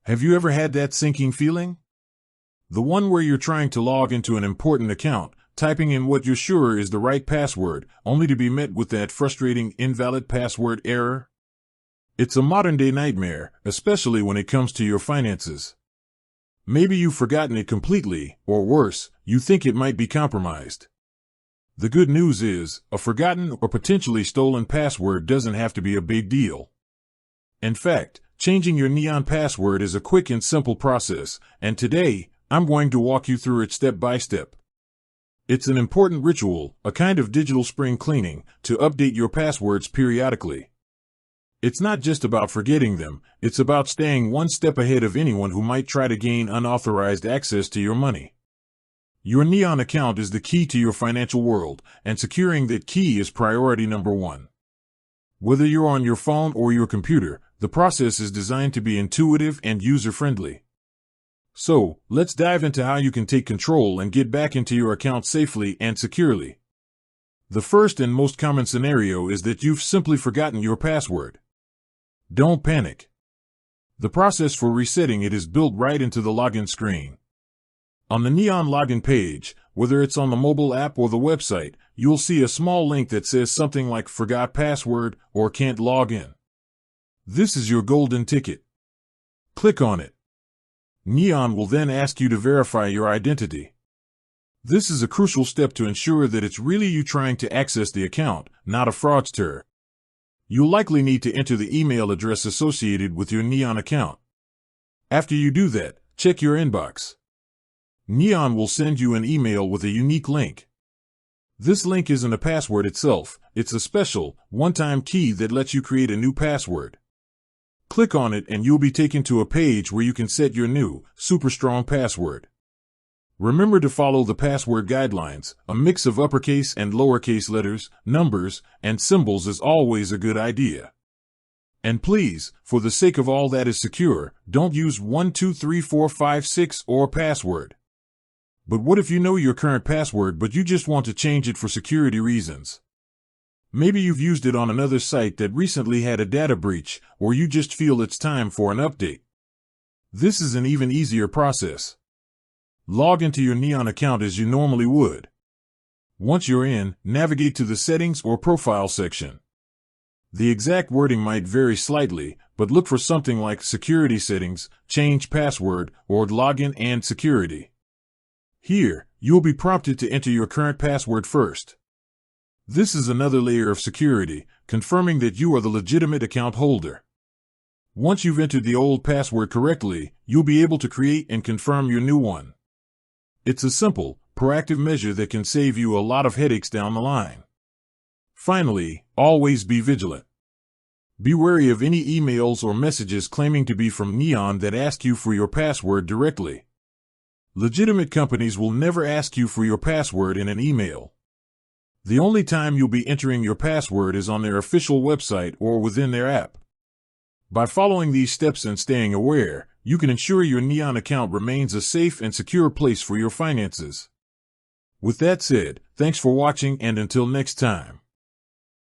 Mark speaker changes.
Speaker 1: Have you ever had that sinking feeling? The one where you're trying to log into an important account, typing in what you're sure is the right password, only to be met with that frustrating invalid password error? It's a modern-day nightmare, especially when it comes to your finances. Maybe you've forgotten it completely, or worse, you think it might be compromised. The good news is, a forgotten or potentially stolen password doesn't have to be a big deal. In fact, changing your Neon password is a quick and simple process, and today, I'm going to walk you through it step by step. It's an important ritual, a kind of digital spring cleaning, to update your passwords periodically. It's not just about forgetting them, it's about staying one step ahead of anyone who might try to gain unauthorized access to your money. Your Neon account is the key to your financial world, and securing that key is priority number one. Whether you're on your phone or your computer, the process is designed to be intuitive and user-friendly. So, let's dive into how you can take control and get back into your account safely and securely. The first and most common scenario is that you've simply forgotten your password. Don't panic. The process for resetting it is built right into the login screen. On the Neon login page, whether it's on the mobile app or the website, you'll see a small link that says something like "Forgot password" or "Can't log in." This is your golden ticket. Click on it. Neon will then ask you to verify your identity. This is a crucial step to ensure that it's really you trying to access the account, not a fraudster. You'll likely need to enter the email address associated with your Neon account. After you do that, check your inbox. Neon will send you an email with a unique link. This link isn't a password itself, it's a special, one-time key that lets you create a new password. Click on it and you'll be taken to a page where you can set your new, super strong password. Remember to follow the password guidelines. A mix of uppercase and lowercase letters, numbers, and symbols is always a good idea. And please, for the sake of all that is secure, don't use 123456 or password. But what if you know your current password but you just want to change it for security reasons? Maybe you've used it on another site that recently had a data breach, or you just feel it's time for an update. This is an even easier process. Log into your Neon account as you normally would. Once you're in, navigate to the Settings or Profile section. The exact wording might vary slightly, but look for something like Security Settings, Change Password, or Login and Security. Here, you'll be prompted to enter your current password first. This is another layer of security, confirming that you are the legitimate account holder. Once you've entered the old password correctly, you'll be able to create and confirm your new one. It's a simple, proactive measure that can save you a lot of headaches down the line. Finally, always be vigilant. Be wary of any emails or messages claiming to be from Neon that ask you for your password directly. Legitimate companies will never ask you for your password in an email. The only time you'll be entering your password is on their official website or within their app. By following these steps and staying aware, you can ensure your Neon account remains a safe and secure place for your finances. With that said, thanks for watching and until next time.